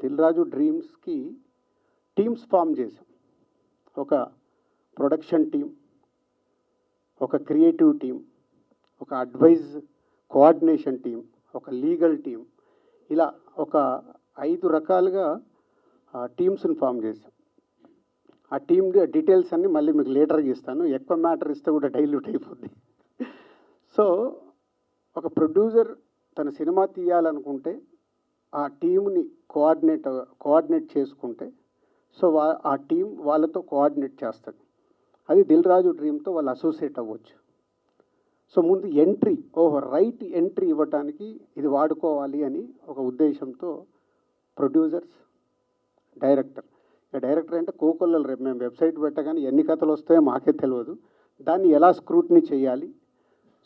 Dil Raju డ్రీమ్స్కి teams form చేసాం. ఒక production team, ఒక క్రియేటివ్ టీం, ఒక అడ్వైజ్ కోఆర్డినేషన్ టీం, ఒక లీగల్ టీం, ఇలా ఒక 5 రకాలుగా టీమ్స్ని ఫామ్ చేసాం. ఆ టీమ్ డీటెయిల్స్ అన్నీ మళ్ళీ మీకు లేటర్గా ఇస్తాను, ఎక్కువ మ్యాటర్ ఇస్తే కూడా డైల్యూట్ అయిపోద్ది. సో ఒక ప్రొడ్యూసర్ తన సినిమా తీయాలనుకుంటే ఆ టీంని కోఆర్డినేట్ చేసుకుంటే సో ఆ టీం వాళ్ళతో కోఆర్డినేట్ చేస్తాడు. అది దిల్ రాజు డ్రీమ్తో వాళ్ళు అసోసియేట్ అవ్వచ్చు. సో ముందు ఎంట్రీ, రైట్ ఎంట్రీ ఇవ్వటానికి ఇది వాడుకోవాలి అని ఒక ఉద్దేశంతో ప్రొడ్యూసర్స్, డైరెక్టర్. ఇక డైరెక్టర్ అంటే కోకొల్లలు. రేపు మేము వెబ్సైట్ పెట్టగానే ఎన్ని కథలు వస్తాయో మాకే తెలియదు, దాన్ని ఎలా స్క్రూట్నీ చేయాలి.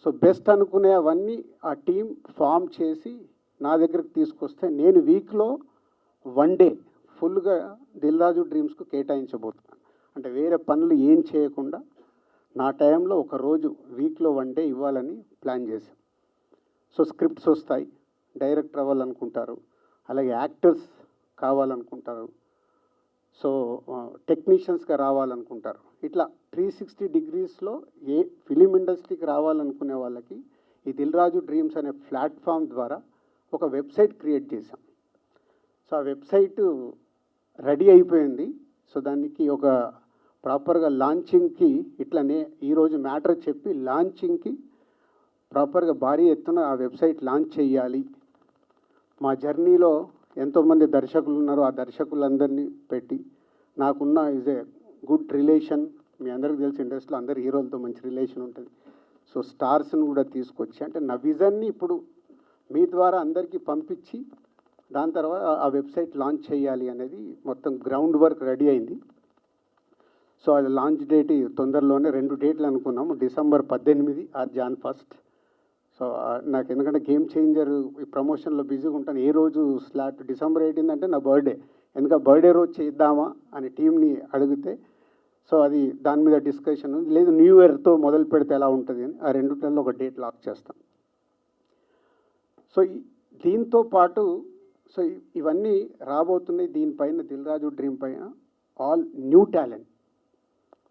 సో బెస్ట్ అనుకునే అవన్నీ ఆ టీం ఫామ్ చేసి నా దగ్గరికి తీసుకొస్తే నేను వీక్లో 1 డే ఫుల్గా దిల్ రాజు డ్రీమ్స్కు కేటాయించబోతున్నాను. అంటే వేరే పనులు ఏం చేయకుండా నా టైంలో ఒక రోజు వీక్లో 1 డే ఇవ్వాలని ప్లాన్ చేశాం. సో స్క్రిప్ట్స్ వస్తాయి, డైరెక్టర్ అవ్వాలనుకుంటారు, అలాగే యాక్టర్స్ కావాలనుకుంటారు, సో టెక్నీషియన్స్గా రావాలనుకుంటారు. ఇట్లా 360 డిగ్రీస్లో ఏ ఫిలిం ఇండస్ట్రీకి రావాలనుకునే వాళ్ళకి ఈ దిల్ రాజు డ్రీమ్స్ అనే ప్లాట్ఫామ్ ద్వారా ఒక వెబ్సైట్ క్రియేట్ చేశాం. సో ఆ వెబ్సైట్ రెడీ అయిపోయింది. సో దానికి ఒక ప్రాపర్గా లాంచింగ్కి ఇట్లనే ఈరోజు మ్యాటర్ చెప్పి లాంచింగ్కి ప్రాపర్గా భారీ ఎత్తున ఆ వెబ్సైట్ లాంచ్ చేయాలి. మా జర్నీలో ఎంతోమంది దర్శకులు ఉన్నారు, ఆ దర్శకులందరినీ పెట్టి నాకున్న ఈజ్ ఏ గుడ్ రిలేషన్. మీ అందరికీ తెలిసి ఇండస్ట్రీలో అందరు హీరోలతో మంచి రిలేషన్ ఉంటుంది. సో స్టార్స్ని కూడా తీసుకొచ్చి అంటే నా విజన్ని ఇప్పుడు మీ ద్వారా అందరికీ పంపించి దాని తర్వాత ఆ వెబ్సైట్ లాంచ్ చేయాలి అనేది మొత్తం గ్రౌండ్ వర్క్ రెడీ అయింది. సో అది లాంచ్ డేట్ తొందరలోనే 2 డేట్లు అనుకున్నాము, December 18 ఆర్ Jan 1. సో నాకు ఎందుకంటే గేమ్ చేంజర్ ఈ ప్రమోషన్లో బిజీగా ఉంటాను. ఏ రోజు స్లాట్ December 18 అంటే నా బర్త్డే, ఎందుకంటే బర్త్డే రోజు చేద్దామా అని టీంని అడిగితే సో అది దాని మీద డిస్కషన్ లేదు, న్యూ ఇయర్తో మొదలు పెడితే ఎలా ఉంటుంది అని ఆ 2 నెలల్లో ఒక డేట్ లాక్ చేస్తాం. సో దీంతో పాటు సో ఇవన్నీ రాబోతున్నాయి. దీనిపైన దిల్ రాజు డ్రీమ్ పైన ఆల్ న్యూ టాలెంట్,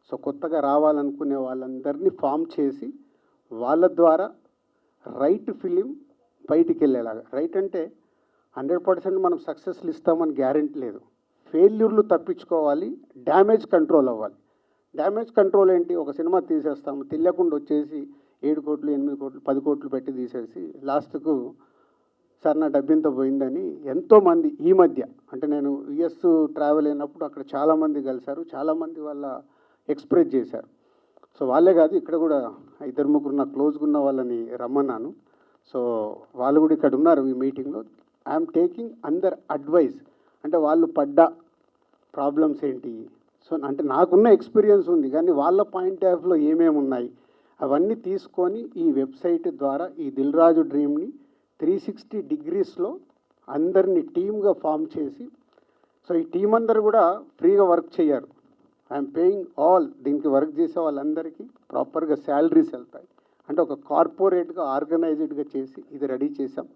సో కొత్తగా రావాలనుకునే వాళ్ళందరినీ ఫామ్ చేసి వాళ్ళ ద్వారా రైట్ ఫిలిం బయటికి వెళ్ళేలాగా. రైట్ అంటే 100% మనం సక్సెస్లు ఇస్తామని గ్యారెంటీ లేదు. ఫెయిల్యూర్లు తప్పించుకోవాలి, డ్యామేజ్ కంట్రోల్ అవ్వాలి. డ్యామేజ్ కంట్రోల్ ఏంటి? ఒక సినిమా తీసేస్తాము, తెలియకుండా వచ్చేసి 7 కోట్లు 8 కోట్లు 10 కోట్లు పెట్టి తీసేసి లాస్ట్కు సార్ నా డబ్బింత పోయిందని ఎంతోమంది ఈ మధ్య అంటే నేను యుఎస్ ట్రావెల్ అయినప్పుడు అక్కడ చాలామంది కలిశారు, చాలామంది వాళ్ళ ఎక్స్ప్రెస్ చేశారు. సో వాళ్ళే కాదు, ఇక్కడ కూడా 2-3 నా క్లోజ్గా ఉన్న వాళ్ళని రమ్మన్నాను. సో వాళ్ళు కూడా ఇక్కడ ఉన్నారు ఈ మీటింగ్లో. ఐఎమ్ టేకింగ్ అందర్ అడ్వైస్, అంటే వాళ్ళు పడ్డ ప్రాబ్లమ్స్ ఏంటి. సో అంటే నాకున్న ఎక్స్పీరియన్స్ ఉంది కానీ వాళ్ళ పాయింట్ ఆఫ్ వ్యూలో ఏమేమి ఉన్నాయి అవన్నీ తీసుకొని ఈ వెబ్సైట్ ద్వారా ఈ దిల్ రాజు డ్రీమ్ని 360 డిగ్రీస్లో అందరినీ టీమ్గా ఫామ్ చేసి, సో ఈ టీం అందరూ కూడా ఫ్రీగా వర్క్ చేయరు. ఐఎమ్ పేయింగ్ ఆల్, దీనికి వర్క్ చేసే వాళ్ళందరికీ ప్రాపర్గా శాలరీస్ వెళ్తాయి. అంటే ఒక కార్పొరేట్గా ఆర్గనైజ్డ్గా చేసి ఇది రెడీ చేసాం.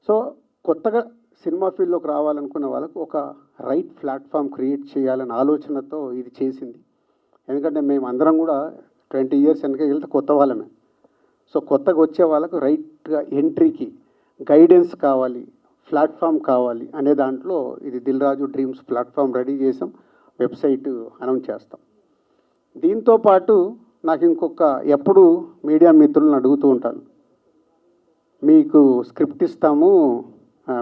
సో కొత్తగా సినిమా ఫీల్డ్లోకి రావాలనుకునే వాళ్ళకు ఒక రైట్ ప్లాట్ఫామ్ క్రియేట్ చేయాలనే ఆలోచనతో ఇది చేసింది. ఎందుకంటే మేము అందరం కూడా 20 ఇయర్స్ వెనక వెళ్తే కొత్త వాళ్ళమే. సో కొత్తగా వచ్చే వాళ్ళకు రైట్గా ఎంట్రీకి గైడెన్స్ కావాలి, ప్లాట్ఫామ్ కావాలి అనే దాంట్లో ఇది Dil Raju dreams platform ready చేసాం, వెబ్సైట్ అనౌన్స్ చేస్తాం. దీంతో పాటు నాకు ఎప్పుడు మీడియా మిత్రులను అడుగుతూ ఉంటాను, మీకు స్క్రిప్ట్ ఇస్తాము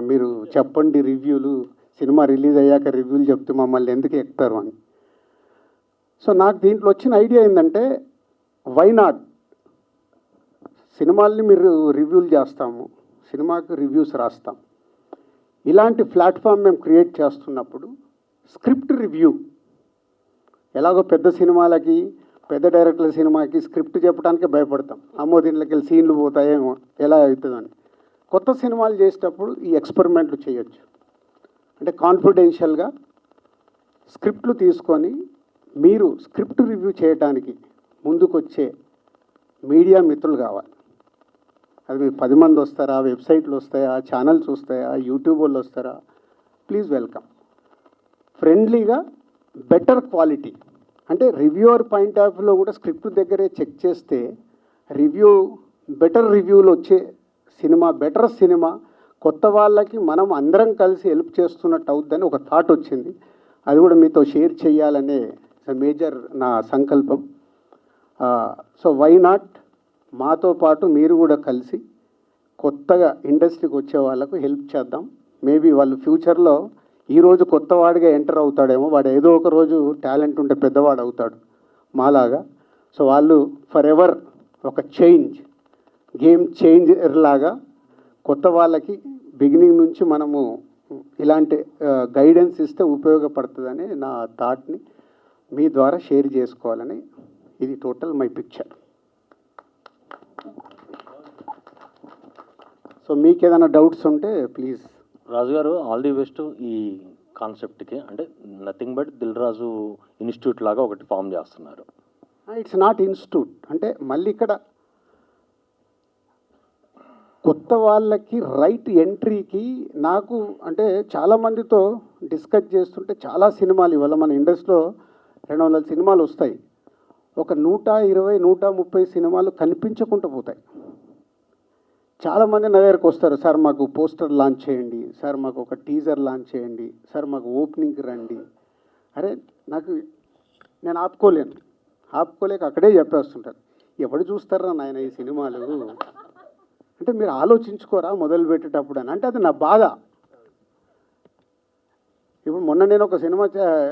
మీరు చెప్పండి రివ్యూలు, సినిమా రిలీజ్ అయ్యాక రివ్యూలు చెప్తే మమ్మల్ని ఎందుకు ఎక్కుతారు అని. సో నాకు దీంట్లో వచ్చిన ఐడియా ఏంటంటే వై నాట్, సినిమాల్ని మీరు రివ్యూలు చేస్తాము, సినిమాకి రివ్యూస్ రాస్తాం, ఇలాంటి ప్లాట్ఫామ్ మేము క్రియేట్ చేస్తున్నప్పుడు స్క్రిప్ట్ రివ్యూ ఎలాగో పెద్ద సినిమాలకి పెద్ద డైరెక్టర్ల సినిమాకి స్క్రిప్ట్ చెప్పడానికే భయపడతాం, అమ్మో దీంట్లోకి వెళ్ళి సీన్లు పోతాయేమో ఎలా అవుతుందని. కొత్త సినిమాలు చేసేటప్పుడు ఈ ఎక్స్పెరిమెంట్లు చేయొచ్చు. అంటే కాన్ఫిడెన్షియల్గా స్క్రిప్ట్లు తీసుకొని మీరు స్క్రిప్ట్ రివ్యూ చేయడానికి ముందుకొచ్చే మీడియా మిత్రులు కావాలి. అది మీరు 10 మంది వస్తారా, వెబ్సైట్లు వస్తాయా, ఛానల్స్ వస్తాయా, యూట్యూబ్ వాళ్ళు వస్తారా, ప్లీజ్ వెల్కమ్. ఫ్రెండ్లీగా, బెటర్ క్వాలిటీ. అంటే రివ్యూవర్ పాయింట్ ఆఫ్ వ్యూలో కూడా స్క్రిప్ట్ దగ్గరే చెక్ చేస్తే బెటర్ రివ్యూలు వచ్చే సినిమా, బెటర్ సినిమా, కొత్త వాళ్ళకి మనం అందరం కలిసి హెల్ప్ చేస్తున్నట్టు అవుద్దని ఒక థాట్ వచ్చింది. అది కూడా మీతో షేర్ చేయాలనే మేజర్ నా సంకల్పం. సో వై నాట్, మాతో పాటు మీరు కూడా కలిసి కొత్తగా ఇండస్ట్రీకి వచ్చే వాళ్ళకు హెల్ప్ చేద్దాం. మేబీ వాళ్ళు ఫ్యూచర్లో ఈరోజు కొత్తవాడిగా ఎంటర్ అవుతాడేమో, వాడు ఏదో ఒక రోజు టాలెంట్ ఉంటే పెద్దవాడు అవుతాడు మాలాగా. సో వాళ్ళు ఫర్ ఎవర్ ఒక గేమ్ చేంజర్ లాగా కొత్త వాళ్ళకి బిగినింగ్ నుంచి మనము ఇలాంటి గైడెన్స్ ఇస్తే ఉపయోగపడుతుందని నా థాట్ని మీ ద్వారా షేర్ చేసుకోవాలని, ఇది టోటల్ మై పిక్చర్. సో మీకు ఏదైనా డౌట్స్ ఉంటే ప్లీజ్. రాజు గారు, ఆల్ ది బెస్ట్ ఈ కాన్సెప్ట్కి. అంటే nothing but Dil Raju institute లాగా ఒకటి ఫామ్ చేస్తున్నారు. It's not institute. అంటే మళ్ళీ ఇక్కడ కొత్త వాళ్ళకి రైట్ ఎంట్రీకి నాకు అంటే చాలామందితో డిస్కస్ చేస్తుంటే చాలా సినిమాలు ఇవాళ మన ఇండస్ట్రీలో 200 సినిమాలు వస్తాయి. ఒక 120, 130 సినిమాలు కనిపించకుండా పోతాయి. చాలామంది నా దగ్గరకు వస్తారు, సార్ మాకు పోస్టర్ లాంచ్ చేయండి, సార్ మాకు ఒక టీజర్ లాంచ్ చేయండి, సార్ మాకు ఓపెనింగ్కి రండి. అరే నేను ఆపుకోలేక అక్కడే చెప్పేస్తుంటారు, ఎవడు చూస్తారా నాయన ఈ సినిమాలు అంటే మీరు ఆలోచించుకోరా మొదలు పెట్టేటప్పుడు అని. అంటే అది నా బాధ. ఇప్పుడు మొన్న నేను ఒక సినిమా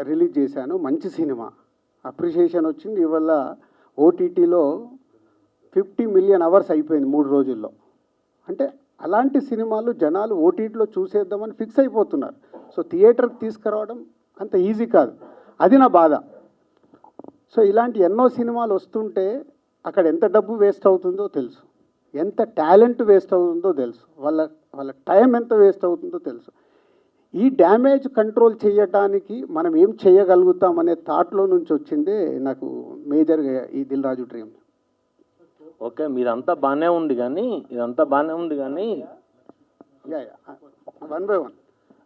రిలీజ్ చేశాను, మంచి సినిమా, అప్రిషియేషన్ వచ్చింది. ఇవాళ ఓటీటీలో 50 మిలియన్ అవర్స్ అయిపోయింది 3 రోజుల్లో. అంటే అలాంటి సినిమాలు జనాలు ఓటీటీలో చూసేద్దామని ఫిక్స్ అయిపోతున్నారు. సో థియేటర్కి తీసుకురావడం అంత ఈజీ కాదు, అది నా బాధ. సో ఇలాంటి ఎన్నో సినిమాలు వస్తుంటే అక్కడ ఎంత డబ్బు వేస్ట్ అవుతుందో తెలుసు, ఎంత టాలెంట్ వేస్ట్ అవుతుందో తెలుసు, వాళ్ళ టైం ఎంత వేస్ట్ అవుతుందో తెలుసు. ఈ డ్యామేజ్ కంట్రోల్ చేయడానికి మనం ఏం చేయగలుగుతామనే థాట్లో నుంచి వచ్చిందే నాకు మేజర్గా ఈ దిల్ రాజు డ్రీమ్. ఓకే, మీదంతా బాగానే ఉంది కానీ వన్ బై వన్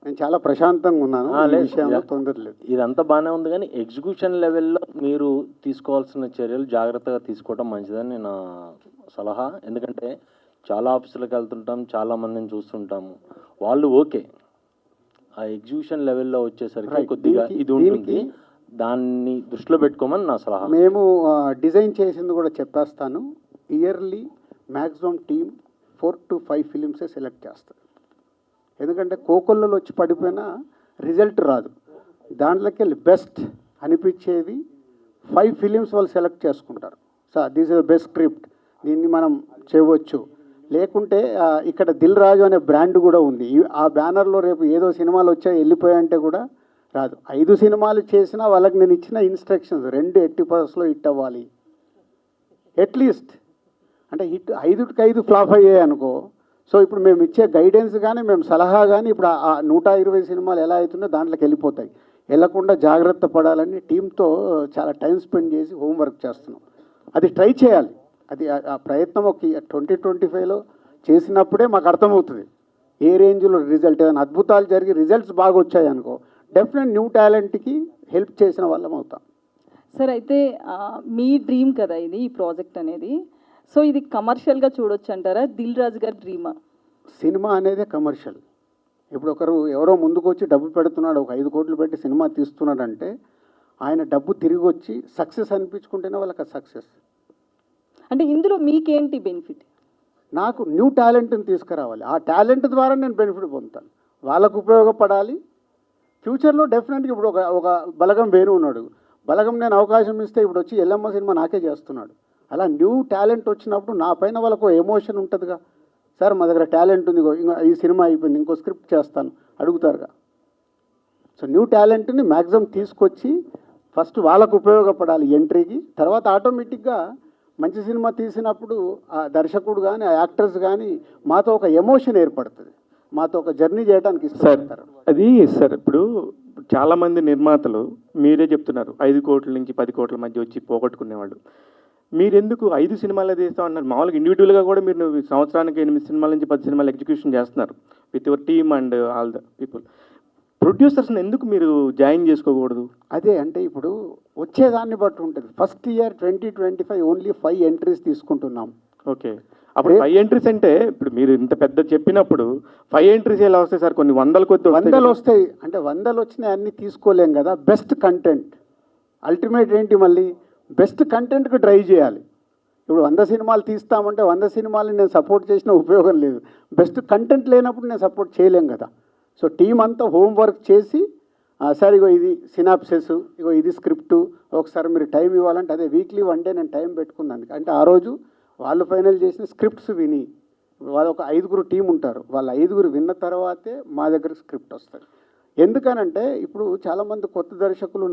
నేను చాలా ప్రశాంతంగా ఉన్నాను, విషయంలో తొందర లేదు. ఇదంతా బాగానే ఉంది కానీ ఎగ్జిక్యూషన్ లెవెల్లో మీరు తీసుకోవాల్సిన చర్యలు జాగ్రత్తగా తీసుకోవడం మంచిదని నా సలహా. ఎందుకంటే చాలా ఆఫీసులకు వెళ్తుంటాం, చాలామందిని చూస్తుంటాము, వాళ్ళు ఓకే, ఆ ఎగ్జిక్యూషన్ లెవెల్లో వచ్చేసరికి కొద్దిగా ఇది ఉంటుంది, దాన్ని దృష్టిలో పెట్టుకోమని నా సలహా. మేము డిజైన్ చేసింది కూడా చెప్పేస్తాను. ఇయర్లీ మ్యాక్సిమం టీమ్ 4 to 5 ఫిలిమ్సే సెలెక్ట్ చేస్తారు. ఎందుకంటే కోకొల్లలో వచ్చి పడిపోయినా రిజల్ట్ రాదు. దాంట్లోకి వెళ్ళి బెస్ట్ అనిపించేది 5 ఫిలిమ్స్ వాళ్ళు సెలెక్ట్ చేసుకుంటారు. Sir this is the best script, దీన్ని మనం చేయవచ్చు. లేకుంటే ఇక్కడ దిల్ రాజు అనే బ్రాండ్ కూడా ఉంది. ఆ బ్యానర్లో రేపు ఏదో సినిమాలు వచ్చాయి వెళ్ళిపోయాయంటే కూడా రాదు. 5 సినిమాలు చేసినా వాళ్ళకి నేను ఇచ్చిన ఇన్స్ట్రక్షన్స్ 2 80% హిట్ అవ్వాలి అట్లీస్ట్. అంటే హిట్ 5కి 5 ఫ్లాప్ అయ్యాయి అనుకో. సో ఇప్పుడు మేము ఇచ్చే గైడెన్స్ కానీ మేము సలహా కానీ ఇప్పుడు ఆ 120 సినిమాలు ఎలా అవుతుందో దాంట్లోకి వెళ్ళిపోతాయి. వెళ్ళకుండా జాగ్రత్త పడాలని టీంతో చాలా టైం స్పెండ్ చేసి హోంవర్క్ చేస్తున్నాం. అది ట్రై చేయాలి. అది ఆ ప్రయత్నం ఒక 2025లో చేసినప్పుడే మాకు అర్థమవుతుంది ఏ రేంజ్లో రిజల్ట్. ఏదైనా అద్భుతాలు జరిగి రిజల్ట్స్ బాగా వచ్చాయి అనుకో, డెఫినెట్ న్యూ టాలెంట్కి హెల్ప్ చేసిన వాళ్ళం అవుతాం. సార్ అయితే మీ డ్రీమ్ కదా ఇది, ఈ ప్రాజెక్ట్ అనేది. సో ఇది కమర్షియల్గా చూడొచ్చు అంటారా? దిల్ రాజు గారి డ్రీమా? సినిమా అనేదే కమర్షియల్. ఇప్పుడు ఎవరో ముందుకు వచ్చి డబ్బు పెడుతున్నాడు, ఒక 5 కోట్లు పెట్టి సినిమా తీస్తున్నాడంటే ఆయన డబ్బు తిరిగి వచ్చి సక్సెస్ అనిపించుకుంటేనే వాళ్ళకి సక్సెస్. అంటే ఇందులో మీకేంటి బెనిఫిట్? నాకు న్యూ టాలెంట్ని తీసుకురావాలి, ఆ టాలెంట్ ద్వారా నేను బెనిఫిట్ పొందుతాను, వాళ్ళకు ఉపయోగపడాలి. ఫ్యూచర్లో డెఫినెట్గా ఇప్పుడు ఒక బలగం వేణు ఉన్నాడు, బలగం నేను అవకాశం ఇస్తే ఇప్పుడు వచ్చి ఎల్లమ్మ సినిమా నాకే చేస్తున్నాడు. అలా న్యూ టాలెంట్ వచ్చినప్పుడు నా పైన వాళ్ళకు ఎమోషన్ ఉంటుందిగా, సార్ మా దగ్గర టాలెంట్ ఉంది, ఈ సినిమా అయిపోయింది ఇంకో స్క్రిప్ట్ చేస్తాను అడుగుతారుగా. సో న్యూ టాలెంట్ని మ్యాక్సిమం తీసుకొచ్చి ఫస్ట్ వాళ్ళకు ఉపయోగపడాలి ఎంట్రీకి. తర్వాత ఆటోమేటిక్గా మంచి సినిమా తీసినప్పుడు ఆ దర్శకుడు కానీ ఆ యాక్టర్స్ కానీ మాతో ఒక ఎమోషన్ ఏర్పడుతుంది, మాతో ఒక జర్నీ చేయడానికి ఇష్టపడతారు. అది సార్ ఇప్పుడు చాలామంది నిర్మాతలు మీరే చెప్తున్నారు 5 కోట్ల నుంచి 10 కోట్ల మధ్య వచ్చి పోగొట్టుకునేవాళ్ళు. మీరెందుకు 5 సినిమాలు తీస్తాం అన్నారు? మామూలుగా ఇండివిజువల్గా కూడా మీరు సంవత్సరానికి 8 సినిమాల నుంచి 10 సినిమాలు ఎగ్జిక్యూషన్ చేస్తున్నారు with your team and all the people. ప్రొడ్యూసర్స్ని ఎందుకు మీరు జాయిన్ చేసుకోకూడదు? అదే అంటే ఇప్పుడు వచ్చేదాన్ని బట్టి ఉంటుంది. ఫస్ట్ ఇయర్ 2025 ఓన్లీ 5 ఎంట్రీస్ తీసుకుంటున్నాం. ఓకే, అప్పుడు 5 ఎంట్రీస్ అంటే ఇప్పుడు మీరు ఇంత పెద్ద చెప్పినప్పుడు 5 ఎంట్రీస్ ఎలా వస్తాయి సార్? కొన్ని వందల కొద్ది వందలు వస్తాయి అంటే 100 వచ్చినాయి అన్నీ తీసుకోలేం కదా. బెస్ట్ కంటెంట్ అల్టిమేట్ ఏంటి, మళ్ళీ బెస్ట్ కంటెంట్కి డ్రైవ్ చేయాలి. ఇప్పుడు 100 సినిమాలు తీస్తామంటే 100 సినిమాలు నేను సపోర్ట్ చేసిన ఉపయోగం లేదు. బెస్ట్ కంటెంట్ లేనప్పుడు నేను సపోర్ట్ చేయలేం కదా. సో టీం అంతా హోంవర్క్ చేసి సార్ ఇగో ఇది సినాప్సిస్, ఇగో ఇది స్క్రిప్టు, ఒకసారి మీరు టైం ఇవ్వాలంటే అదే వీక్లీ 1 డే నేను టైం పెట్టుకున్నాను. అంటే ఆ రోజు వాళ్ళు ఫైనల్ చేసిన స్క్రిప్ట్స్ విని, వాళ్ళు ఒక 5గురు టీం ఉంటారు, వాళ్ళ 5గురు విన్న తర్వాతే మా దగ్గర స్క్రిప్ట్ వస్తుంది. ఎందుకనంటే ఇప్పుడు చాలామంది కొత్త దర్శకులు